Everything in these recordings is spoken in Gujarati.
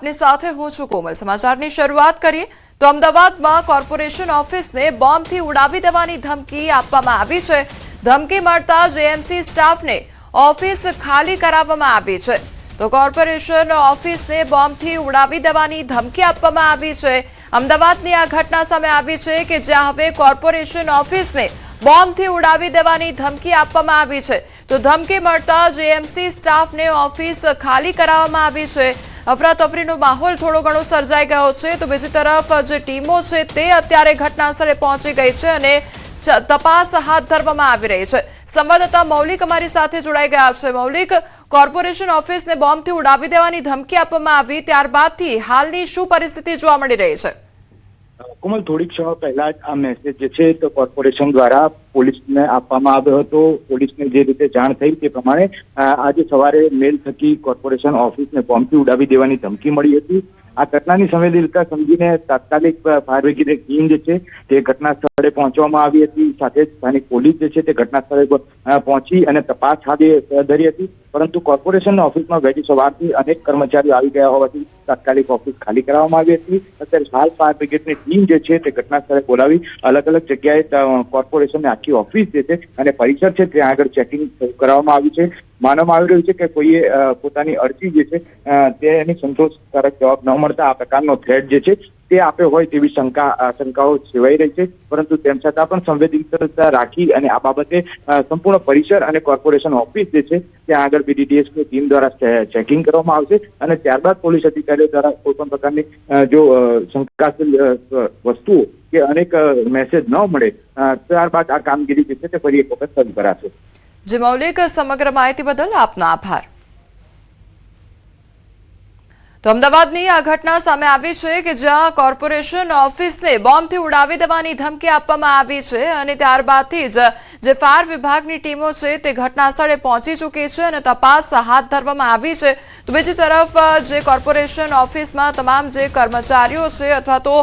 આપની સાથે હું છું કોમલ। સમાચારની શરૂઆત કરીએ તો અમદાવાદમાં કોર્પોરેશન ઓફિસને બોમ્બથી ઉડાવી દેવાની ધમકી આપવામાં આવી છે। ધમકી મળતા જેએમસી સ્ટાફને ઓફિસ ખાલી કરાવવામાં આવી છે। તો કોર્પોરેશન ઓફિસને બોમ્બથી ઉડાવી દેવાની ધમકી આપવામાં આવી છે। અમદાવાદની આ ઘટના સામે આવી છે કે જ્યાં હવે કોર્પોરેશન ઓફિસને બોમ્બથી ઉડાવી દેવાની ધમકી આપવામાં આવી છે। તો ધમકી મળતા જેએમસી સ્ટાફને ઓફિસ ખાલી કરાવવામાં આવી છે। અફરાતફરીનો માહોલ થોડો ઘણો સર્જાઈ ગયો છે। તો બીજી તરફ જે ટીમો છે તે અત્યારે ઘટનાસ્થળે પહોંચી ગઈ છે અને તપાસ હાથ ધરવામાં આવી રહી છે। સંવાદદાતા મૌલિક અમારી સાથે જોડાઈ ગયા છે। મૌલિક, કોર્પોરેશન ઓફિસને બોમ્બથી ઉડાવી દેવાની ધમકી આપવામાં આવી ત્યારબાદથી હાલની શું પરિસ્થિતિ જોવા મળી રહી છે? કોમલ, થોડીક ક્ષણો પહેલા જ આ મેસેજ જે છે તો કોર્પોરેશન દ્વારા પોલીસને આપવામાં આવ્યો હતો। પોલીસને જે રીતે જાણ થઈ તે પ્રમાણે આજે સવારે મેલ થકી કોર્પોરેશન ઓફિસને બોમ્બથી ઉડાવી દેવાની ધમકી મળી હતી। આ ઘટનાની સંવેદનશીલતા સમજીને તાત્કાલિક ફાયર બ્રિગેડ ટીમ જે છે તે ઘટના સ્થળે પહોંચવામાં આવી હતી। સાથે જ સ્થાનિક પોલીસ જે છે તે ઘટના સ્થળે પહોંચી અને તપાસ હાથ ધરી હતી। પરંતુ કોર્પોરેશન ઓફિસમાં વહેલી સવારથી અનેક કર્મચારીઓ આવી ગયા હોવાથી તાત્કાલિક ઓફિસ ખાલી કરાવવામાં આવી હતી। અત્યારે હાલ ફાયર બ્રિગેડની ટીમ જે છે તે ઘટના સ્થળે બોલાવી અલગ અલગ જગ્યાએ કોર્પોરેશનની આખી ઓફિસ જે છે અને પરિસર છે ત્યાં આગળ ચેકિંગ કરવામાં આવ્યું છે। માનવામાં આવી રહ્યું છે કે કોઈએ પોતાની અરજી જે છે તેની સંતોષકારક જવાબ ન મળતા આ પ્રકારનો થ્રેટ જે છે તે આપ્યો હોય તેવી શંકાઓ સેવાઈ રહી છે। પરંતુ તેમ છતાં પણ સંવેદનશીલતા રાખી અને આ બાબતે સંપૂર્ણ પરિસર અને કોર્પોરેશન ઓફિસ જે છે ત્યાં આગળ બીડીડીએસની ટીમ દ્વારા ચેકિંગ કરવામાં આવશે અને ત્યારબાદ પોલીસ અધિકારીઓ દ્વારા કોઈ પણ પ્રકારની જો શંકાસ્પદ વસ્તુઓ કે અનેક મેસેજ ન મળે ત્યારબાદ આ કામગીરી જે છે તે ફરી એક વખત શરૂ કરાશે। જે મૌલિક, સમગ્ર માહિતી બદલ આપનો આભાર। તો અમદાવાદની આ ઘટના સામે આવી છે કે જ્યાં કોર્પોરેશન ઓફિસને બોમ્બથી ઉડાવી દેવાની ધમકી આપવામાં આવી છે અને ત્યારબાદથી જ જે ફાયર વિભાગની ટીમો છે તે ઘટનાસ્થળે પહોંચી ચૂકી છે અને તપાસ હાથ ધરવામાં આવી છે। તો બીજી તરફ જે કોર્પોરેશન ઓફિસમાં તમામ જે કર્મચારીઓ છે અથવા તો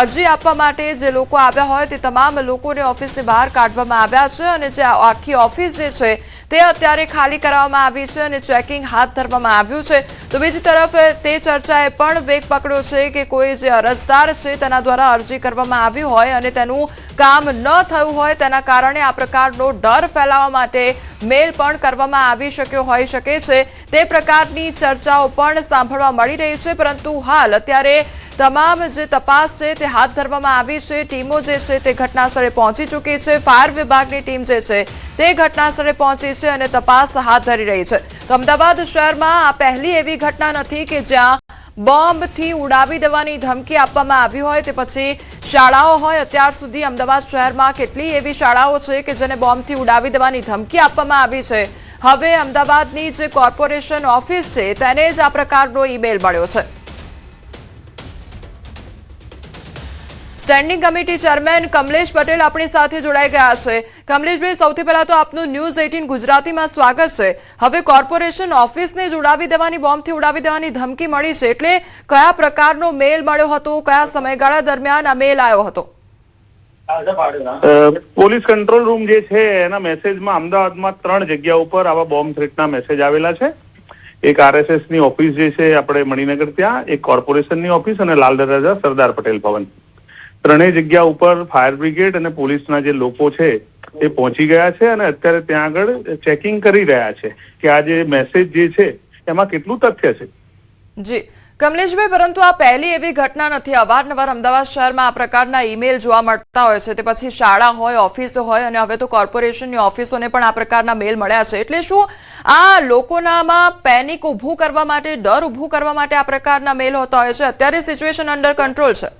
અરજી આપવા માટે જે લોકો આવ્યા હોય તે તમામ લોકોને ઓફિસની બહાર કાઢવામાં આવ્યા છે અને જે આખી ઓફિસ જે છે તે અત્યારે ખાલી કરાવવામાં આવી છે અને ચેકિંગ હાથ ધરવામાં આવ્યું છે। તો બીજી તરફ તે ચર્ચાએ પણ વેગ પકડ્યો છે કે કોઈ જે અરજદાર છે તેના દ્વારા અરજી કરવામાં આવી હોય અને તેનું કામ ન થયું હોય તેના કારણે આ પ્રકારનો ડર ફેલાવવા માટે મેલ પણ કરવામાં આવી શક્યો હોઈ શકે છે। તે પ્રકારની ચર્ચાઓ પણ સાંભળવા મળી રહી છે। પરંતુ હાલ અત્યારે તમામ જે તપાસ છે તે હાથ ધરવામાં આવી છે। ટીમો જે છે તે ઘટનાસ્થળે પહોંચી ચૂકી છે। ફાયર વિભાગની ટીમ જે છે તે ઘટનાસ્થળે પહોંચી છે અને તપાસ હાથ ધરી રહી છે। તો અમદાવાદ શહેરમાં આ પહેલી એવી ઘટના નથી કે જ્યાં બોમ્બથી ઉડાવી દેવાની ધમકી આપવામાં આવી હોય। તે પછી શાળાઓ હોય, અત્યાર સુધી અમદાવાદ શહેરમાં કેટલી એવી શાળાઓ છે કે જેને બોમ્બથી ઉડાવી દેવાની ધમકી આપવામાં આવી છે। હવે અમદાવાદની જે કોર્પોરેશન ઓફિસ છે તેને જ આ પ્રકારનો ઈમેલ મળ્યો છે। Standing committee chairman Kamlesh Patel આપણી સાથે જોડાઈ ગયા છે। કમલેશભાઈ, સૌથી પહેલા તો આપનું ન્યૂઝ 18 ગુજરાતીમાં સ્વાગત છે। હવે કોર્પોરેશન ઓફિસને જ ઉડાવી દેવાની, બોમ્બથી ઉડાવી દેવાની ધમકી મળી છે, એટલે કયા પ્રકારનો મેલ મળ્યો હતો, કયા સમયગાળા દરમિયાન આ મેલ આવ્યો હતો? પોલીસ કંટ્રોલ રૂમ જે છે એના મેસેજમાં અમદાવાદમાં 3 જગ્યા ઉપર આવા બોમ્બ થ્રેટના મેસેજ આવેલા છે। એક આરએસએસ ની ઓફિસ જે છે આપણે મણિનગર ત્યાં, એક કોર્પોરેશનની ઓફિસ અને લાલ દરવાજા સરદાર પટેલ ભવન। ત્રણેય જગ્યા ઉપર ફાયર બ્રિગેડ અને પોલીસના જે લોકો છે તે પહોંચી ગયા છે અને અત્યારે ત્યાં આગળ ચેકિંગ કરી રહ્યા છે કે આ જે મેસેજ જે છે એમાં કેટલું તથ્ય છે। જી કમલેશભાઈ, પરંતુ આ પહેલી એવી ઘટના નથી। અવારનવાર અમદાવાદ શહેરમાં આ પ્રકારના ઈમેલ જોવા મળતા હોય છે। તે પછી શાળા હોય, ઓફિસો હોય અને હવે તો કોર્પોરેશનની ઓફિસોને પણ આ પ્રકારના મેલ મળ્યા છે। એટલે શું આ લોકોનામાં પેનિક ઊભું કરવા માટે, ડર ઊભું કરવા માટે આ પ્રકારના મેલ હોતા હોય છે? અત્યારે સિચ્યુએશન અંડર કંટ્રોલ છે?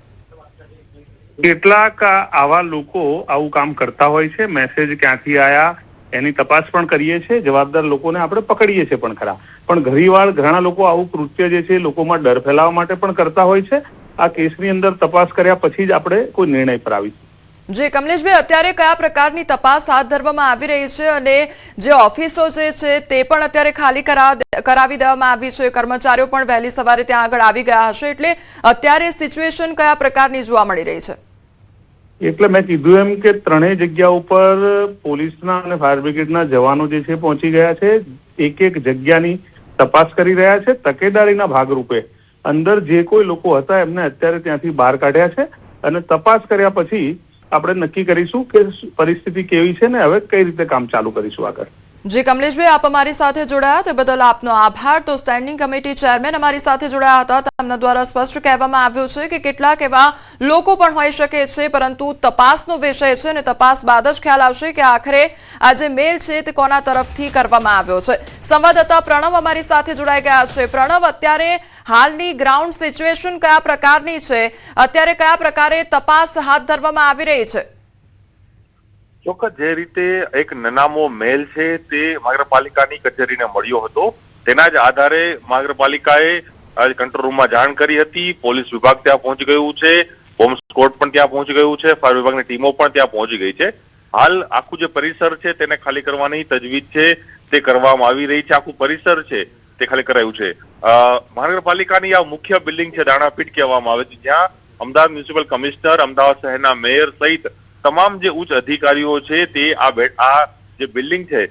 કેટલાક આવા લોકો આવું કામ કરતા હોય છે। મેસેજ ક્યાંથી આયા એની તપાસ પણ કરીએ છીએ। જવાબદાર લોકોને આપણે પકડીએ છીએ પણ ખરા। પણ ઘણીવાર ઘણા લોકો આવું કૃત્ય જે છે લોકોમાં ડર ફેલાવવા માટે પણ કરતા હોય છે। આ કેસની અંદર તપાસ કર્યા પછી જ આપણે કોઈ નિર્ણય પર આવીશું। જી કમલેશભાઈ, અત્યારે કયા પ્રકારની તપાસ હાથ ધરવામાં આવી રહી છે અને જે ઓફિસો જે છે તે પણ અત્યારે ખાલી કરાવી દેવામાં આવી છે? કર્મચારીઓ પણ વહેલી સવારે ત્યાં આગળ આવી ગયા હશે, એટલે અત્યારે સિચ્યુએશન કયા પ્રકારની જોવા મળી રહી છે? એટલે મેં કીધું એમ કે 3 જગ્યા ઉપર પોલીસના અને ફાયર બ્રિગેડના જવાનો જે છે પહોંચી ગયા છે। એક એક જગ્યાની તપાસ કરી રહ્યા છે। તકેદારીના ભાગરૂપે અંદર જે કોઈ લોકો હતા એમને અત્યારે ત્યાંથી બહાર કાઢ્યા છે અને તપાસ કર્યા પછી આપણે નક્કી કરીશું કે પરિસ્થિતિ કેવી છે ને હવે કઈ રીતે કામ ચાલુ કરીશું આગળ. જી કમલેશભાઈ, આપ અમારી સાથે જોડાયા તે બદલ આપનો આભાર. તો સ્ટેન્ડિંગ કમિટી ચેરમેન અમારી સાથે જોડાયા હતા. તેમના દ્વારા સ્પષ્ટ કહેવામાં આવ્યું છે કે કેટલાક એવા લોકો પણ હોઈ શકે છે, પરંતુ તપાસનો વિષય છે અને તપાસ બાદ જ ખ્યાલ આવશે કે આખરે આ જે મેલ છે તે કોના તરફથી કરવામાં આવ્યો છે. સંવાદદાતા પ્રણવ અમારી સાથે જોડાઈ ગયા છે. પ્રણવ, અત્યારે હાલની ગ્રાઉન્ડ સિચ્યુએશન કયા પ્રકારની છે? અત્યારે કયા પ્રકારે તપાસ હાથ ધરવામાં આવી રહી છે? ચોક્કસ જે રીતે એક નનામો મેલ છે તે મહાનગરપાલિકાની કચેરીને મળ્યો હતો, તેના જ આધારે મહાનગરપાલિકાએ કંટ્રોલ રૂમમાં જાણ કરી હતી. પોલીસ વિભાગ ત્યાં પહોંચી ગયું છે, બોમ્બ સ્ક્વોડ પણ ત્યાં પહોંચી ગયું છે, ફાયર વિભાગની ટીમો પણ ત્યાં પહોંચી ગઈ છે. હાલ આખું જે પરિસર છે તેને ખાલી કરવાની તજવીજ છે તે કરવામાં આવી રહી છે. આખું પરિસર છે તે ખાલી કરાયું છે. મહાનગરપાલિકાની આ મુખ્ય બિલ્ડિંગ છે, દાણાપીઠ કહેવામાં આવે છે, જ્યાં અમદાવાદ મ્યુનિસિપલ કમિશનર, અમદાવાદ શહેરના મેયર સહિત તમામ જે ઉચ્ચ અધિકારીઓ છે તે આ જે બિલ્ડિંગ છે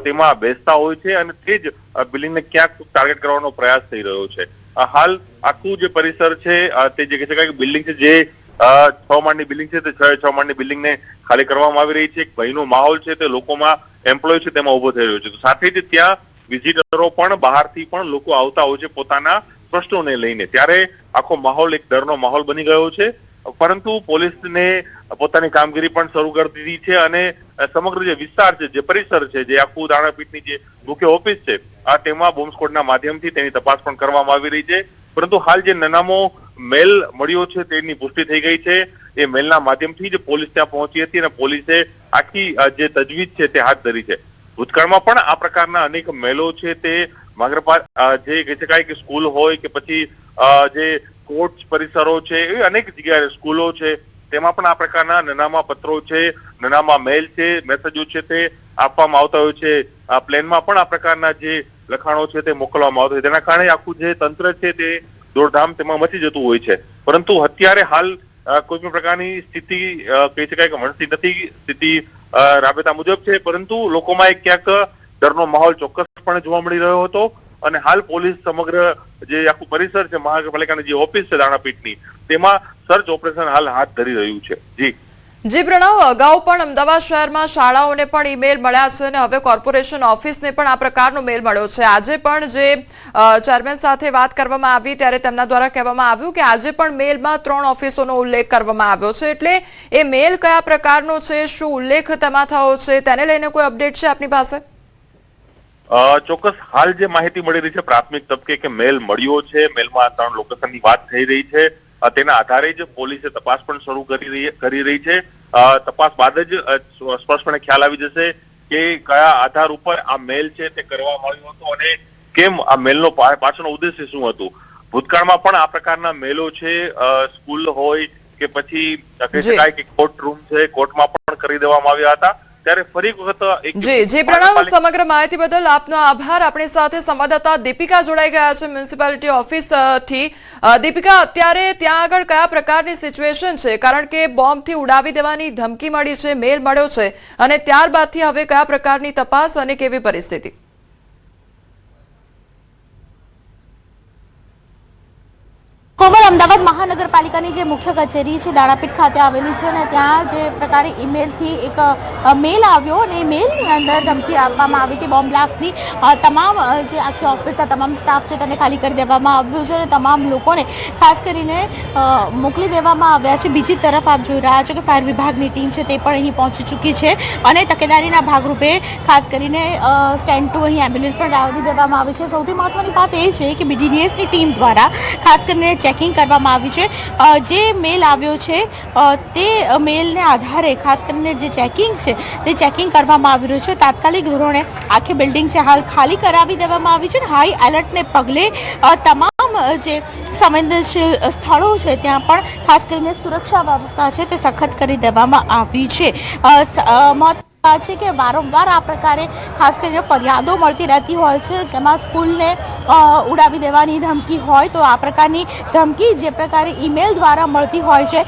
તેમાં બેસતા હોય છે અને તે જ બિલ્ડિંગને ક્યાંક ટાર્ગેટ કરવાનો પ્રયાસ થઈ રહ્યો છે. હાલ આખું જે પરિસર છે તે જે કહી શકાય કે બિલ્ડિંગ છે જે 6 માળની બિલ્ડિંગ છે તે 6 માળની બિલ્ડિંગને ખાલી કરવામાં આવી રહી છે. એક ભયનો માહોલ છે તે લોકોમાં, એમ્પ્લોય છે તેમાં ઉભો થઈ રહ્યો છે. સાથે જ ત્યાં વિઝિટરો પણ બહારથી પણ લોકો આવતા હોય છે પોતાના પ્રશ્નોને લઈને. ત્યારે આખો માહોલ એક ડરનો માહોલ બની ગયો છે. પરંતુ પોલીસને પોતાની કામગીરી પણ શરૂ કરી દીધી છે અને સમગ્ર જે વિસ્તાર છે, જે પરિસર છે, જે આખું દાણાપીઠની જે મુખ્ય ઓફિસ છે તેમાં બોમ્બ સ્ક્વોડના માધ્યમથી તેની તપાસ પણ કરવામાં આવી રહી છે. પરંતુ હાલ જે નનામો મેલ મળ્યો છે તેની પુષ્ટિ થઈ ગઈ છે. એ મેલના માધ્યમથી જ પોલીસ ત્યાં પહોંચી હતી અને પોલીસે આખી જે તજવીજ છે તે હાથ ધરી છે. ભૂતકાળમાં પણ આ પ્રકારના અનેક મેલો છે તે જે કહી શકાય કે સ્કૂલ હોય કે પછી જે કોર્ટ પરિસરો છે, એવી અનેક જગ્યાએ સ્કૂલો છે, તેમાં પણ આ પ્રકારના નનામા પત્રો છે, નનામા મેલ છે, મેસેજો છે તે આપવામાં આવતા હોય છે. પ્લેનમાં પણ આ પ્રકારના જે લખાણો છે તે મોકલવામાં આવતા હોય. તેના કારણે આખું જે તંત્ર છે તે દોડધામ તેમાં મચી જતું હોય છે. પરંતુ અત્યારે હાલ કોઈ પણ પ્રકારની સ્થિતિ કહી શકાય કે વણસી નથી. સ્થિતિ રાબેતા મુજબ છે, પરંતુ લોકોમાં એક ક્યાંક ડરનો માહોલ ચોક્કસપણે જોવા મળી રહ્યો હતો અને હાલ પોલીસ સમગ્ર જે આખું પરિસર છે, મહાનગરપાલિકાની જે ઓફિસ છે દાણાપીઠની, તેમાં સર્ચ ઓપરેશન હાલ હાથ ધરી રહ્યું છે. જી પ્રણવ, અગાઉ પણ અમદાવાદ શહેરમાં શાળાઓને પણ ઈમેલ મળ્યા છે અને હવે કોર્પોરેશન ઓફિસને પણ આ પ્રકારનો મેલ મળ્યો છે. આજે પણ જે ચેરમેન સાથે વાત કરવામાં આવી ત્યારે તેમના દ્વારા કહેવામાં આવ્યું કે આજે પણ મેલમાં 3 ઓફિસોનો ઉલ્લેખ કરવામાં આવ્યો છે. એટલે એ મેલ કયા પ્રકારનો છે, શું ઉલ્લેખ તેમાં થયો છે, તેને લઈને કોઈ અપડેટ છે આપની પાસે? ચોક્કસ હાલ જે માહિતી મળી રહી છે પ્રાથમિક તબકે કે મેલ મળ્યો છે, મેલમાં 3 લોકેશનની વાત થઈ રહી છે. તેના આધારે જ પોલીસે તપાસ પણ શરૂ કરી રહી છે. તપાસ બાદ જ સ્પષ્ટપણે ખ્યાલ આવી જશે કે કયા આધાર ઉપર આ મેલ છે તે કરવામાં આવ્યો હતો અને કેમ આ મેલનો પાછળનો ઉદ્દેશ્ય શું હતું. ભૂતકાળમાં પણ આ પ્રકારના મેલો છે, સ્કૂલ હોય કે પછી કહી શકાય કે કોર્ટ રૂમ છે, કોર્ટમાં પણ કરી દેવામાં આવ્યા હતા. ત્યારે ફરી વખત જી પ્રણવ, સમગ્ર માહિતી બદલ આપનો આભાર. આપણી સાથે સંવાદદાતા દીપિકા જોડાઈ ગયા છે મ્યુનિસિપાલિટી ઓફિસ થી. દીપિકા, અત્યારે ત્યાં આગળ કયા પ્રકારની સિચ્યુએશન છે? કારણ કે બોમ્બથી ઉડાવી દેવાની ધમકી મળી છે, મેલ મળ્યો છે અને ત્યારબાદથી હવે કયા પ્રકારની તપાસ અને કેવી પરિસ્થિતિ? કોમલ, અમદાવાદ મહાનગરપાલિકાની જે મુખ્ય કચેરી છે દાણાપીઠ ખાતે આવેલી છે અને ત્યાં જે પ્રકારે ઈમેલથી એક મેલ આવ્યો અને એ મેલની અંદર ધમકી આપવામાં આવી હતી બોમ્બ બ્લાસ્ટની. તમામ જે આખી ઓફિસના તમામ સ્ટાફ છે તેને ખાલી કરી દેવામાં આવ્યું છે અને તમામ લોકોને ખાસ કરીને મોકલી દેવામાં આવ્યા છે. બીજી તરફ આપ જોઈ રહ્યા છો કે ફાયર વિભાગની ટીમ છે તે પણ અહીં પહોંચી ચૂકી છે અને તકેદારીના ભાગરૂપે ખાસ કરીને સ્ટેન્ડ 2 અહીં એમ્બ્યુલન્સ પણ લાવી દેવામાં આવી છે. સૌથી મહત્વની વાત એ છે કે BDDSની ટીમ દ્વારા ખાસ કરીને ચેકિંગ કરવામાં આવી છે. જે મેલ આવ્યો છે તે મેલને આધારે ખાસ કરીને જે ચેકિંગ છે તે ચેકિંગ કરવામાં આવી રહ્યું છે. તાત્કાલિક ધોરણે આખી બિલ્ડિંગ છે હાલ ખાલી કરાવી દેવામાં આવી છે અને હાઈ એલર્ટને પગલે તમામ જે સંવેદનશીલ સ્થળો છે ત્યાં પણ ખાસ કરીને સુરક્ષા વ્યવસ્થા છે તે સખત કરી દેવામાં આવી છે. છે કે વારંવાર આ પ્રકારે ખાસ કરીને ફરિયાદો મળતી રહેતી હોય છે, જેમાં સ્કૂલને ઉડાવી દેવાની ધમકી હોય તો આ પ્રકારની ધમકી જે પ્રકારે ઈમેલ દ્વારા મળતી હોય છે,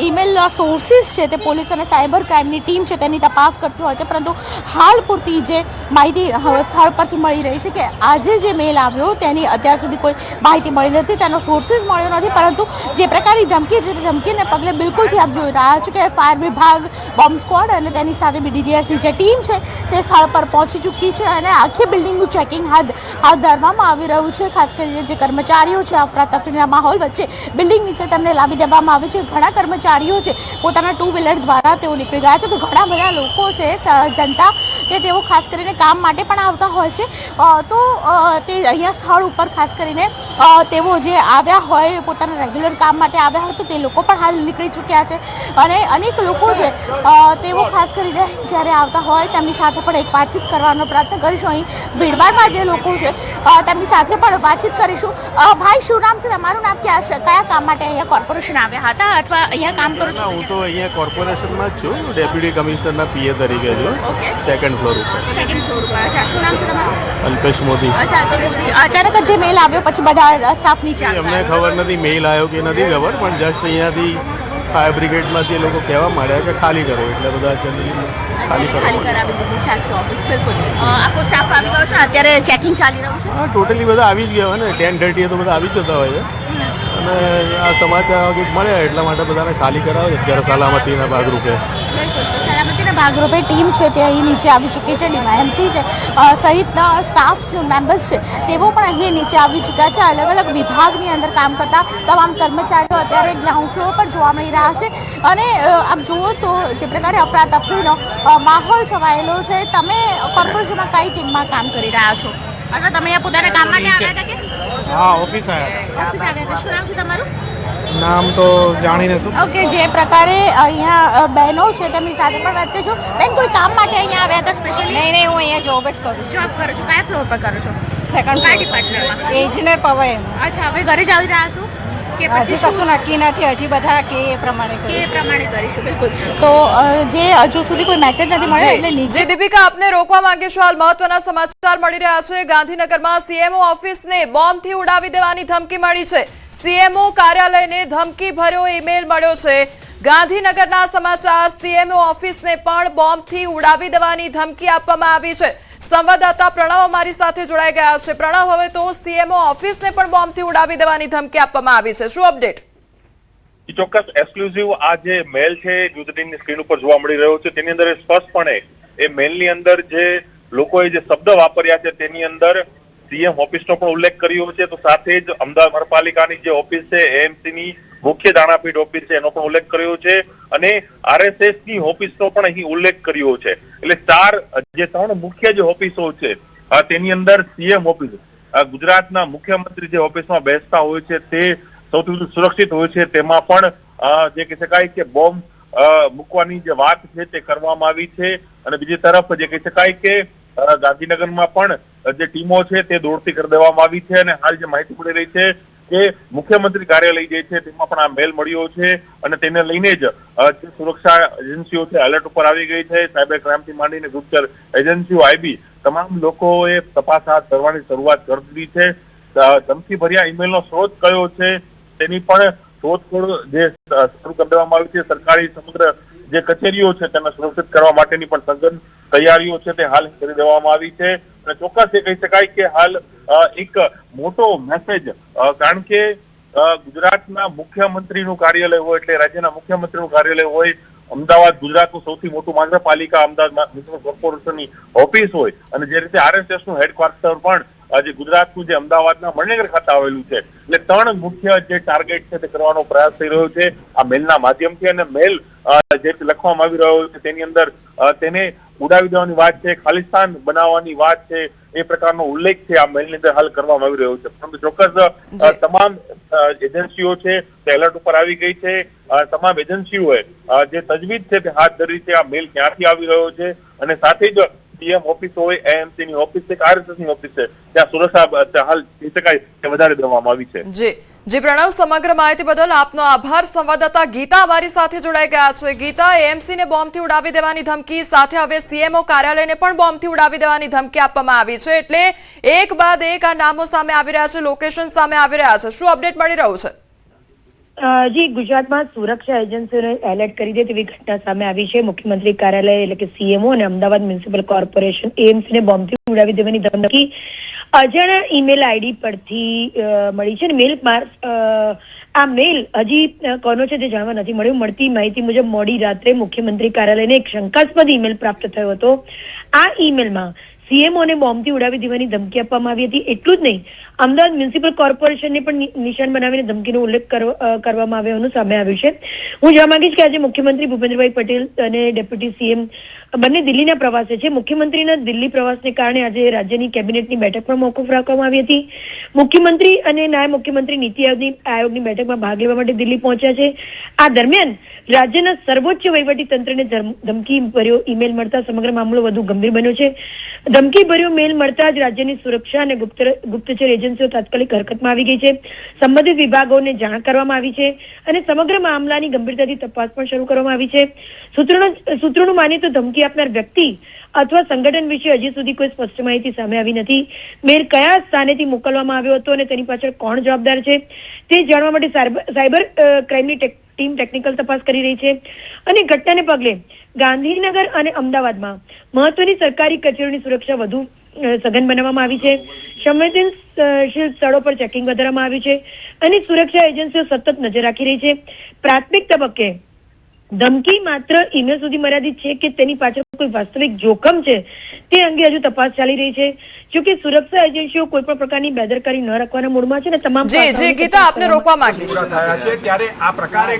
ઈમેલના સોર્સિસ છે તે પોલીસ અને સાયબર ક્રાઇમની ટીમ છે તેની તપાસ કરતી હોય છે, પરંતુ હાલ પૂરતી જે માહિતી સ્થળ પરથી મળી રહી છે કે આજે જે મેલ આવ્યો તેની અત્યાર સુધી કોઈ માહિતી મળી નથી, તેનો સોર્સિસ મળ્યો નથી, પરંતુ જે પ્રકારની ધમકી છે તે ધમકીને પગલે બિલકુલથી આપ જોઈ રહ્યા છો કે ફાયર વિભાગ, બોમ્બ સ્ક્વોડ અને તેની સાથે BDDSની જે ટીમ છે તે સ્થળ પર પહોંચી ચૂકી છે અને આખી બિલ્ડિંગનું ચેકિંગ હાથ ધરવામાં આવી રહ્યું છે. ખાસ કરીને જે કર્મચારીઓ છે અફરાતફરીના માહોલ વચ્ચે બિલ્ડિંગ નીચે તેમને લાવી દેવામાં આવે છે. ઘણા કર્મચારીઓ છે પોતાના 2 વ્હીલર દ્વારા તેઓ નીકળી ગયા છે, તો ઘણા બધા લોકો છે જનતા કે તેઓ ખાસ કરીને કામ માટે પણ આવતા હોય છે, તો તે અહીંયા સ્થળ ઉપર ખાસ કરીને તેઓ જે આવ્યા હોય પોતાના રેગ્યુલર કામ માટે આવ્યા હોય તો તે લોકો પણ હાલ નીકળી ચૂક્યા છે અને અનેક લોકો છે તેઓ ખાસ કરીને જ્યારે આવતા હોય તેમની સાથે પણ એક વાતચીત કરવાનો પ્રયત્ન કરીશું. અહીં ભીડભાડમાં જે લોકો છે તેમની સાથે પણ વાતચીત કરીશું. ભાઈ, શું નામ છે તમારું? નામ કયા કામ માટે અહીંયા કોર્પોરેશન આવ્યા હતા અથવા અહીંયા કામ કરો છો? હું તો અહીંયા કોર્પોરેશનમાં જ છું, ડેપ્યુટી કમિશનરના PA તરીકે છું, સેકન્ડ ફ્લોર ઉપર. સેકન્ડ ફ્લોર પર. અચ્છા, શું નામ છે તમારું? અલ્પેશ મોદી. અચ્છા, અચાનક જ જે મેલ આવ્યો પછી બધા સ્ટાફ નીચે અમને ખબર નથી મેલ આવ્યો કે નથી ખબર, પણ જસ્ટ અહીંયાથી ફાયર બ્રિગેડમાંથી એ લોકો કહેવા માંડ્યા કે ખાલી કરો, એટલે બધા જનરલી ખાલી કરાવી દીધી છે આખી ઓફિસ. બિલકુલ. આખો સ્ટાફ આવી ગયો છે, અત્યારે ચેકિંગ ચાલી રહ્યું છે. હા, ટોટલી બધા આવી જ ગયા હોય ને, 10:30 તો બધા આવી જ જતા હોય છે અને આ સમાચાર કંઈક મળ્યા એટલા માટે બધાને ખાલી કરાવે અત્યારે સલામતીના ભાગરૂપે. સલામતીના ભાગરૂપે ટીમ છે તે અહીં નીચે આવી ચૂકી છે, DMC છે સહિતના સ્ટાફ મેમ્બર્સ છે તેઓ પણ અહીં નીચે આવી ચૂક્યા છે. અલગ અલગ વિભાગની અંદર કામ કરતા તમામ કર્મચારીઓ અત્યારે ગ્રાઉન્ડ ફ્લોર પર જોવા મળી રહ્યા છે અને આપ જુઓ તો જે પ્રકારે અફરાતફરીનો માહોલ છવાયેલો છે. તમે કોર્પોરેશનમાં કઈ ટીમમાં કામ કરી રહ્યા છો અથવા તમે અહીંયા પોતાના કામ માટે આવ્યા હતા કે? હા, ઓફિસ આવ્યા હતા. ઓફિસ આવ્યા હતા. શું નામ છે તમારું? નામ તો જાણીને શું. ઓકે, જે પ્રકારે અહીંયા બહેનો છે તેમની સાથે પણ વાત કરીશું. બેન, કોઈ કામ માટે અહીંયા આવ્યા હતા સ્પેશિયલી? નહીં, હું અહીંયા જોબ જ કરું છું. જોબ કરો છો? કયા ફ્લોર પર કરો છો? સેકન્ડ કયા ડિપાર્ટમેન્ટમાં? એન્જિનિયર પવાય એમ. અચ્છા, હવે ઘરે જ આવી રહ્યા છો કે હજી કશું નક્કી નથી, હજી બધા કે એ પ્રમાણે એ કરીશું. પ્રમાણે કરીશું. બિલકુલ. તો જે હજુ સુધી કોઈ મેસેજ નથી મળ્યો એટલે નીચે જે દીપિકા આપને રોકવા માંગીશું. હાલ મહત્વના સમાચાર મળી રહ્યા છે. ગાંધીનગરમાં CMO ઓફિસને બોમ્બથી ઉડાવી દેવાની ધમકી મળી છે. CMO કાર્યાલયને ધમકી ભર્યો ઈમેલ મળ્યો છે. ગાંધીનગરના સમાચાર. CMO ઓફિસને પણ બોમ્બથી ઉડાવી દેવાની ધમકી આપવામાં આવી છે. સંવાદદાતા પ્રણવ અમારી સાથે જોડાઈ ગયા છે. પ્રણવ, હવે તો CMO ઓફિસને પણ બોમ્બથી ઉડાવી દેવાની ધમકી આપવામાં આવી છે, શું અપડેટ? ચોક્કસ એક્સક્લુઝિવ આ જે મેલ છે ગુજરાતીની સ્ક્રીન ઉપર જોવા મળી રહ્યો છે તેની અંદર સ્પષ્ટપણે એ મેલની અંદર જે લોકોએ જે શબ્દ વાપર્યા છે તેની અંદર CM ઓફિસનો પણ ઉલ્લેખ કર્યો છે, તો સાથે જ અમદાવાદ મહાનગરપાલિકાની જે ઓફિસ છે AMCની મુખ્ય દાણાપીઠ ઓફિસ છે એનો પણ ઉલ્લેખ કર્યો છે અને RSSની ઓફિસનો પણ અહીં ઉલ્લેખ કર્યો છે. એટલે 3 મુખ્ય જે ઓફિસો છે તેની અંદર CM ઓફિસ ગુજરાતના મુખ્યમંત્રી જે ઓફિસમાં બેસતા હોય છે તે સૌથી વધુ સુરક્ષિત હોય છે. તેમાં પણ જે કહી શકાય કે બોમ્બ મૂકવાની જે વાત છે તે કરવામાં આવી છે અને બીજી તરફ જે કહી શકાય કે ગાંધીનગરમાં પણ જે ટીમો છે તે દોડતી કરી દેવામાં આવી છે અને હાલ જે માહિતી મળી રહી છે કે મુખ્યમંત્રી કાર્યાલય જે છે તેમાં પણ આ મેલ મળ્યો છે અને તેને લઈને જ જે સુરક્ષા એજન્સીઓ છે એલર્ટ ઉપર આવી ગઈ છે. સાયબર ક્રાઇમથી માંડીને ગુપ્તચર એજન્સીઓ IB તમામ લોકોએ તપાસ હાથ ધરવાની શરૂઆત કરી દીધી છે. ધમકી ભર્યા ઈમેલનો સ્ત્રોત કયો છે તેની પણ શોધખોળ જે શરૂ કરી દેવામાં આવી છે. સરકારી સમગ્ર જે કચેરીઓ છે તેને સુરક્ષિત કરવા માટેની પણ સઘન તૈયારીઓ છે તે હાલ કરી દેવામાં આવી છે અને ચોક્કસ એ કહી શકાય કે હાલ એક મોટો મેસેજ, કારણ કે ગુજરાતના મુખ્યમંત્રીનું કાર્યાલય હોય એટલે રાજ્યના મુખ્યમંત્રીનું કાર્યાલય હોય, અમદાવાદ ગુજરાતનું સૌથી મોટું મહાનગરપાલિકા અમદાવાદ મ્યુનિસિપલ કોર્પોરેશનની ઓફિસ હોય અને જે રીતે RSSનું હેડક્વાર્ટર પણ જે ગુજરાતનું જે અમદાવાદના મણિનગર ખાતે આવેલું છે, એટલે 3 મુખ્ય જે ટાર્ગેટ છે તે કરવાનો પ્રયાસ થઈ રહ્યો છે આ મેલના માધ્યમથી. અને મેલ જે લખવામાં આવી રહ્યો છે તેની અંદર તેને ઉડાવી દેવાની વાત છે, ખાલિસ્તાન બનાવવાની વાત છે, એ પ્રકારનો ઉલ્લેખ છે આ મેલની અંદર હાલ કરવામાં આવી રહ્યો છે. પરંતુ ચોક્કસ તમામ એજન્સીઓ છે તે એલર્ટ ઉપર આવી ગઈ છે. તમામ એજન્સીઓએ જે તજવીજ છે તે હાથ ધરી છે આ મેલ ક્યાંથી આવી રહ્યો છે અને સાથે જ CM ઓફિસ હોય, AMCની ઓફિસ છે, RSSની ઓફિસ છે, ત્યાં સુરક્ષા હાલ કહી શકાય કે વધારે દેવામાં આવી છે. જી જી પ્રણવ, સમગ્ર માહિતી બદલ આપનો આભાર। સંવાદદાતા ગીતા અમારી સાથે જોડાઈ ગયા છે। ગીતા, એએમસી ને બોમ્બથી ઉડાવી દેવાની ધમકી સાથે હવે સીએમઓ કાર્યાલયને પણ બોમ્બથી ઉડાવી દેવાની ધમકી આપવામાં આવી છે, એટલે એક બાદ એક આ નામો સામે આવી રહ્યા છે, લોકેશન સામે આવી રહ્યા છે। શું અપડેટ મળી રહ્યું છે? જી, ગુજરાતમાં સુરક્ષા એજન્સીઓને એલર્ટ કરી દે તેવી ઘટના સામે આવી છે। મુખ્યમંત્રી કાર્યાલય એટલે કે સીએમઓ અને અમદાવાદ મ્યુનિસિપલ કોર્પોરેશન એમ્સને બોમ્બથી ઉડાવી દેવાની ધમકી અજાણ્યા ઈમેલ આઈડી પરથી મળી છે। મેલ આ મેલ હજી કોનો છે તે જાણવા નથી મળ્યું। મળતી માહિતી મુજબ મોડી રાત્રે મુખ્યમંત્રી કાર્યાલયને એક શંકાસ્પદ ઈમેલ પ્રાપ્ત થયો હતો। આ ઈમેલમાં સીએમઓને બોમ્બથી ઉડાવી દેવાની ધમકી આપવામાં આવી હતી। એટલું જ નહીં, અમદાવાદ મ્યુનિસિપલ કોર્પોરેશનને પણ નિશાન બનાવીને ધમકીનો ઉલ્લેખ કરવામાં આવ્યો સામે આવ્યું છે। હું જણાવવા માંગીશ કે આજે મુખ્યમંત્રી ભૂપેન્દ્રભાઈ પટેલ અને ડેપ્યુટી સીએમ બંને દિલ્હીના પ્રવાસે છે। મુખ્યમંત્રીના દિલ્હી પ્રવાસને કારણે આજે રાજ્યની કેબિનેટની બેઠક પણ મોકૂફ રાખવામાં આવી હતી। મુખ્યમંત્રી અને નાયબ મુખ્યમંત્રી નીતિ આયોગની બેઠકમાં ભાગ લેવા માટે દિલ્હી પહોંચ્યા છે। આ દરમિયાન રાજ્યના સર્વોચ્ચ વહીવટી તંત્રને ધમકી ભર્યો ઈમેલ મળતા સમગ્ર મામલો વધુ ગંભીર બન્યો છે। ધમકી ભર્યો મેલ મળતા જ રાજ્યની સુરક્ષા અને ગુપ્તચર એજન્સીઓ તાત્કાલિક હરકતમાં આવી ગઈ છે। સંબંધિત વિભાગોને જાણ કરવામાં આવી છે અને સમગ્ર મામલાની ગંભીરતાથી તપાસ પણ શરૂ કરવામાં આવી છે। સૂત્રોનું માનીએ તો ધમકી આપનાર વ્યક્તિ અથવા સંગઠન વિશે હજી સુધી કોઈ સ્પષ્ટ માહિતી સામે આવી નથી। મેલ કયા સ્થાનેથી મોકલવામાં આવ્યો હતો અને તેની પાછળ કોણ જવાબદાર છે તે જાણવા માટે સાયબર ક્રાઇમની ટીમ ટેકનિકલ તપાસ કરી રહી છે અને ઘટનાને પગલે ગાંધીનગર અને અમદાવાદમાં મહત્વની સરકારી કચેરીઓની સુરક્ષા વધુ સઘન બનાવવામાં આવી છે। સંવેદનશીલ સ્થળો પર ચેકિંગ વધારવામાં આવ્યું છે અને સુરક્ષા એજન્સીઓ સતત નજર રાખી રહી છે। પ્રાથમિક તબક્કે ધમકી માત્ર ઈમેલ સુધી મર્યાદિત છે કે તેની પાછળ કોઈ વાસ્તવિક જોખમ છે તે અંગે હજુ તપાસ ચાલી રહી છે। જોકે સુરક્ષા એજન્સીઓ કોઈ પણ પ્રકારની બેદરકારી ન રાખવાના મૂડમાં છે ને તમામ જી ગીતા, આપને રોકવા માંગીશ। પૂરા થયા છે ત્યારે આ પ્રકારે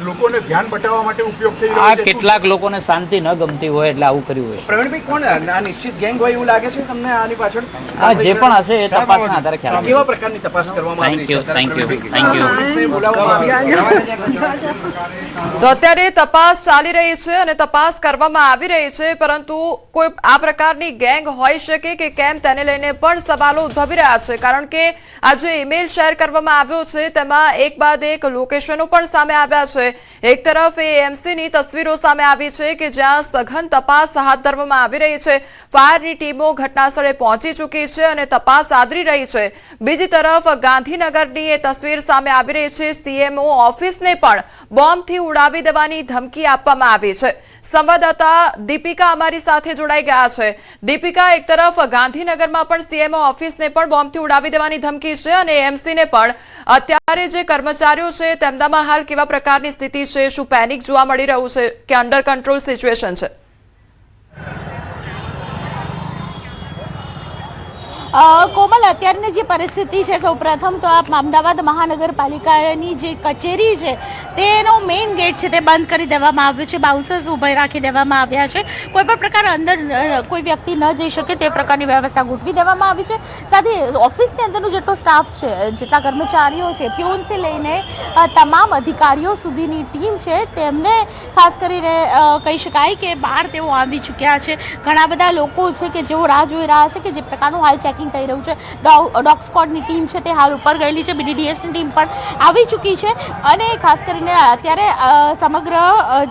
લોકોને ધ્યાન બટાવવા માટે ઉપયોગ થઈ રહ્યો આ છે। કેટલાક લોકોને શાંતિ ન ગમતી હોય એટલે આવું કર્યું હોય। પ્રવીણભાઈ, કોણ આ નિશ્ચિત ગેંગ હોય એવું લાગે છે તમને આની પાછળ? આ જે પણ હશે એ તપાસના આધારે ખ્યાલ આવે। કેવા પ્રકારની તપાસ કરવામાં આવી છે? થેન્ક યુ પોલીસને બોલાવવામાં આવી તો અત્યારે તપાસ ચાલી રહી છે અને તપાસ કરવામાં આવી રહી છે, પરંતુ કોઈ આ પ્રકારની ગેંગ હોઈ શકે કે કેમ તેને લઈને પણ સવાલો ઉદ્ભવી રહ્યા છે, કારણ કે આ જે ઈમેલ શેર કરવામાં આવ્યો છે તેમાં એક બાદ એક લોકેશનો પણ સામે આવ્યા છે। એક તરફ એએમસીની તસવીરો સામે આવી છે કે જ્યાં સઘન તપાસ હાથ ધરવામાં આવી રહી છે, ફાયરની ટીમો ઘટનાસ્થળે પહોંચી ચૂકી છે અને તપાસ આદરી રહી છે। બીજી તરફ ગાંધીનગરની એ તસવીર સામે આવી રહી છે, સીએમઓ ઓફિસને પણ બોમ્બથી ઉડાવી દેવાની ધમકી આપવામાં આવી છે। સંવાદદાતા દીપિકા અમારી સાથે જોડાઈ ગયા છે। દીપિકા, એક તરફ ગાંધીનગરમાં પણ સીએમઓ ઓફિસને પણ બોમ્બથી ઉડાવી દેવાની ધમકી છે અને એએમસીને પણ અત્યારે જે કર્મચારીઓ છે તેમનામાં હાલ કેવા પ્રકારની સ્થિતિ છે? શું પેનિક જોવા મળી રહ્યું છે કે અંડર કંટ્રોલ સિચ્યુએશન છે? કોમલ, અત્યારની જે પરિસ્થિતિ છે, સૌપ્રથમ તો આ અમદાવાદ મહાનગરપાલિકાની જે કચેરી છે તેનો મેઇન ગેટ છે તે બંધ કરી દેવામાં આવ્યો છે। બાઉન્સર્સ ઊભા રાખી દેવામાં આવ્યા છે। કોઈ પણ પ્રકાર અંદર કોઈ વ્યક્તિ ન જઈ શકે તે પ્રકારની વ્યવસ્થા ગોઠવી દેવામાં આવી છે। સાથે ઓફિસની અંદરનો જેટલો સ્ટાફ છે, જેટલા કર્મચારીઓ છે, પ્યુનથી લઈને તમામ અધિકારીઓ સુધીની ટીમ છે તેમને ખાસ કરીને કહી શકાય કે બહાર તેઓ આવી ચૂક્યા છે। ઘણા બધા લોકો છે કે જેઓ રાહ જોઈ રહ્યા છે કે જે પ્રકારનું હાલ ચેકિંગ થઈ રહ્યું છે। ડોગ સ્ક્વોડની ટીમ છે તે હાલ ઉપર ગયેલી છે, બીડીડીએસની ટીમ પણ આવી ચૂકી છે અને ખાસ કરીને અત્યારે સમગ્ર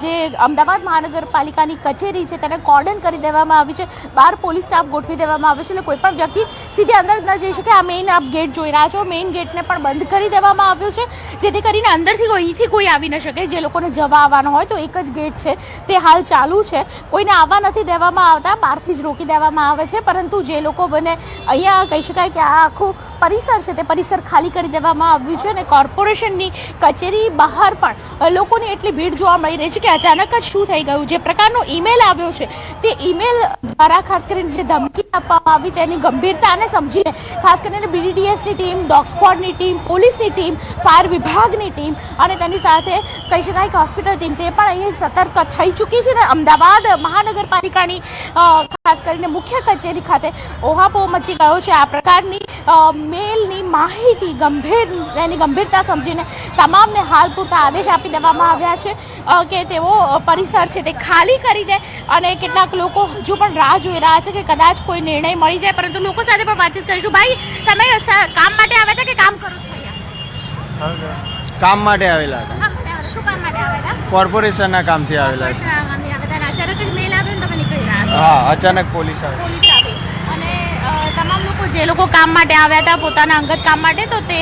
જે અમદાવાદ મહાનગરપાલિકાની કચેરી છે તેને કોર્ડન કરી દેવામાં આવી છે। બહાર પોલીસ સ્ટાફ ગોઠવી દેવામાં આવ્યો છે એટલે કોઈ પણ વ્યક્તિ સીધે અંદર ન જઈ શકે। આ મેઇન આપ ગેટ જોઈ રહ્યા છો, મેઇન ગેટને પણ બંધ કરી દેવામાં આવ્યો છે જેથી કરીને અંદરથી અહીંથી કોઈ આવી ન શકે। જે લોકોને જવા આવવાનો હોય તો એક જ ગેટ છે તે હાલ ચાલુ છે, કોઈને આવવા નથી દેવામાં આવતા, બહારથી જ રોકી દેવામાં આવે છે। પરંતુ જે લોકો બને અહીંયા કહી શકાય કે આ આખું પરિસર છે તે પરિસર ખાલી કરી દેવામાં આવ્યું છે અને કોર્પોરેશનની કચેરી બહાર પણ લોકોની એટલી ભીડ જોવા મળી રહી છે કે અચાનક જ શું થઈ ગયું। જે પ્રકારનો ઈમેલ આવ્યો છે તે ઈમેલ દ્વારા ખાસ કરીને જે ધમકી આપવામાં આવી તેની ગંભીરતાને સમજીને ખાસ કરીને બીડીડીએસની ટીમ, ડોગ સ્ક્વોડની ટીમ, પોલીસની ટીમ, ફાયર વિભાગની ટીમ અને તેની સાથે કહી શકાય કે હોસ્પિટલ ટીમ તે પણ અહીંયા સતર્ક થઈ ચૂકી છે અને અમદાવાદ મહાનગરપાલિકાની ખાસ કરીને મુખ્ય કચેરી ખાતે ઓહાપોહ મચી ગયો છે। આ પ્રકારની મેલની માહિતી તેની ગંભીરતા સમજીને તમામને હાલ પૂરતા આદેશ આપી દેવામાં આવ્યા છે કે તેઓ પરિસર છે તે ખાલી કરી દે અને કેટલાક લોકો હજુ પણ રાહ જોઈ રહ્યા છે કે કદાચ કોઈ નિર્ણય મળી જાય। પરંતુ લોકો સાથે પણ વાતચીત કરીશું। ભાઈ, તમે કામ માટે આવ્યા હતા કે કામ કરો છો? કામ માટે આવેલા હતા. શું કામ માટે આવ્યા હતા? કોર્પોરેશનના કામથી આવેલા હતા. અચાનક જ મેલ આવ્યો ને તમે નીકળી રહ્યા છો. હા, અચાનક પોલીસ આવી. પોલીસ આવી અને તમામ લોકો જે લોકો કામ માટે આવ્યા હતા પોતાના અંગત કામ માટે, તો તે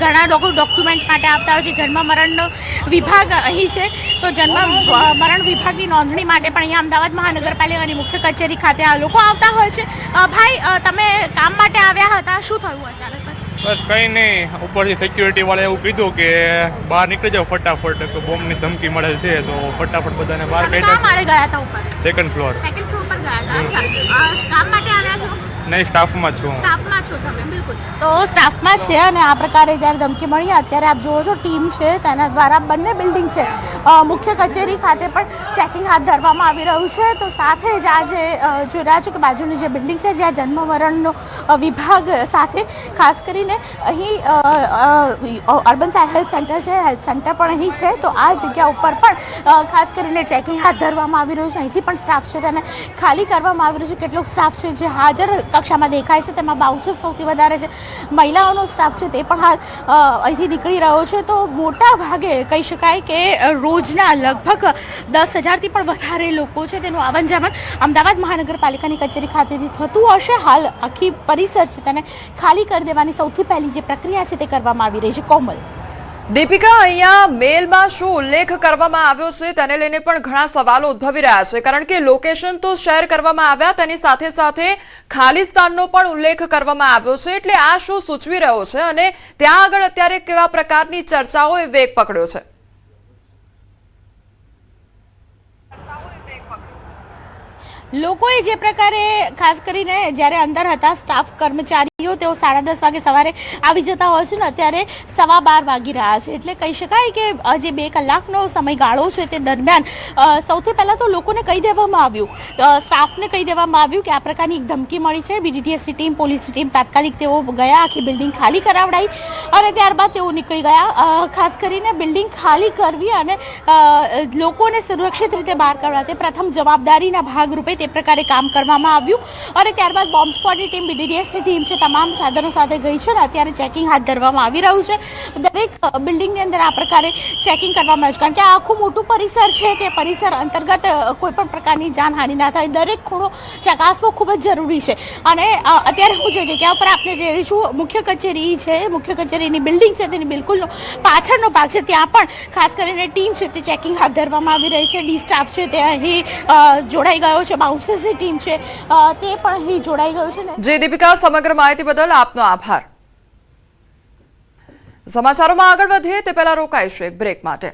ઘણા લોકો ડોક્યુમેન્ટ માટે આવતા હોય છે. જન્મ મરણનો વિભાગ અહીં છે, તો જન્મ મરણ વિભાગની નોંધણી માટે પણ અહીંયા અમદાવાદ મહાનગરપાલિકાની મુખ્ય કચેરી ખાતે આ લોકો આવતા હોય છે. ભાઈ, તમે કામ માટે આવ્યા હતા, શું થયું અચાનક? બસ કંઈ નહીં, ઉપરથી સિક્યુરિટી વાળા એવું કીધું કે બહાર નીકળી જાઓ ફટાફટ, તો બોમ્બની ધમકી મળેલ છે, તો ફટાફટ બધાને બહાર તમે કાઢ્યા કામ માટે ગયા હતા ઉપર? છે. Second floor. સેકન્ડ ફ્લોર પર ગયા હતા. અચ્છા, કામ માટે આવ્યા છો? નહીં, સ્ટાફમાં છું. સ્ટાફમાં છો તમે? બિલકુલ. તો સ્ટાફમાં છે અને આ પ્રકારે જ્યારે ધમકી મળી, અત્યારે આપ જુઓ છો ટીમ છે તેના દ્વારા બંને બિલ્ડિંગ છે મુખ્ય કચેરી ખાતે પણ ચેકિંગ હાથ ધરવામાં આવી રહ્યું છે. તો સાથે જ આ જે જોઈ રહ્યા છો કે બાજુની જે બિલ્ડિંગ છે જ્યાં જન્મ મરણનો વિભાગ સાથે ખાસ કરીને અહીં અર્બન હેલ્થ સેન્ટર છે, હેલ્થ સેન્ટર પણ અહીં છે. તો આ જગ્યા ઉપર પણ ખાસ કરીને ચેકિંગ હાથ ધરવામાં આવી રહ્યું છે. અહીંથી પણ સ્ટાફ છે તેને ખાલી કરવામાં આવી રહ્યું છે. કેટલોક સ્ટાફ છે જે હાજર કક્ષામાં દેખાય છે તેમાં બાઉન્સર્સ સૌથી વધારે છે. મહિલાઓનો સ્ટાફ છે તે પણ હાલ અહીંથી નીકળી રહ્યો છે. તો મોટા ભાગે કહી શકાય કે રોજના લગભગ 10,000થી પણ વધારે લોકો છે તેનું આવન જાવન અમદાવાદ મહાનગરપાલિકાની કચેરી ખાતેથી થતું હશે. હાલ આખી પરિસર છે તેને ખાલી કરી દેવાની સૌથી પહેલી જે પ્રક્રિયા છે તે કરવામાં આવી રહી છે. કોમલ. દીપિકા, અહીંયા મેલમાં શું ઉલ્લેખ કરવામાં આવ્યો છે તેને લઈને પણ ઘણા સવાલો ઉદ્ભવી રહ્યા છે, કારણ કે લોકેશન તો શેર કરવામાં આવ્યા, તેની સાથે સાથે ખાલિસ્તાનનો પણ ઉલ્લેખ કરવામાં આવ્યો છે. એટલે આ શું સૂચવી રહ્યો છે અને ત્યાં આગળ અત્યારે કેવા પ્રકારની ચર્ચાઓએ વેગ પકડ્યો છે? લોકોએ જે પ્રકારે ખાસ કરીને જ્યારે અંદર હતા સ્ટાફ કર્મચારીઓ, તેઓ 10:30 વાગે સવારે આવી જતા હોય છે ને અત્યારે 12:15 વાગી રહ્યા છે. એટલે કહી શકાય કે જે 2 કલાકનો સમયગાળો છે તે દરમિયાન સૌથી પહેલાં તો લોકોને કહી દેવામાં આવ્યું, સ્ટાફને કહી દેવામાં આવ્યું કે આ પ્રકારની એક ધમકી મળી છે. BDTSની ટીમ, પોલીસની ટીમ તાત્કાલિક તેઓ ગયા, આખી બિલ્ડિંગ ખાલી કરાવડાવી અને ત્યારબાદ તેઓ નીકળી ગયા. ખાસ કરીને બિલ્ડિંગ ખાલી કરવી અને લોકોને સુરક્ષિત રીતે બહાર કાઢવા તે પ્રથમ જવાબદારીના ભાગરૂપે તે પ્રકારે કામ કરવામાં આવ્યું. અને ત્યારબાદ બોમ્બ સ્ક્વોડની ટીમ, BDTSની ટીમ છે, તમામ સાધનો સાથે ગઈ છે અને અત્યારે ચેકિંગ હાથ ધરવામાં આવી રહ્યું છે. દરેક બિલ્ડિંગની અંદર આ પ્રકારે ચેકિંગ કરવામાં આવ્યું છે, કારણ કે આ આખું મોટું પરિસર છે. તે પરિસર અંતર્ગત કોઈ પણ પ્રકારની જાનહાનિ ના થાય, દરેક ખૂણો ચકાસવો ખૂબ જ જરૂરી છે. અને અત્યારે હું જે જગ્યા ઉપર આપણે જઈ રહી છું, મુખ્ય કચેરી છે, મુખ્ય કચેરીની બિલ્ડિંગ છે તેની બિલકુલ પાછળનો ભાગ છે, ત્યાં પણ ખાસ કરીને ટીમ છે તે ચેકિંગ હાથ ધરવામાં આવી રહી છે. ડી સ્ટાફ છે તે અહીં જોડાઈ ગયો છે, બાઉન્સર્સની ટીમ છે તે પણ અહીં જોડાઈ ગયું છે. જી દીપિકા, સમગ્ર માહિતી બદલ આપનો આભાર. સમાચારોમાં આગળ વધીએ તે પહેલા રોકાઈશું એક બ્રેક માટે.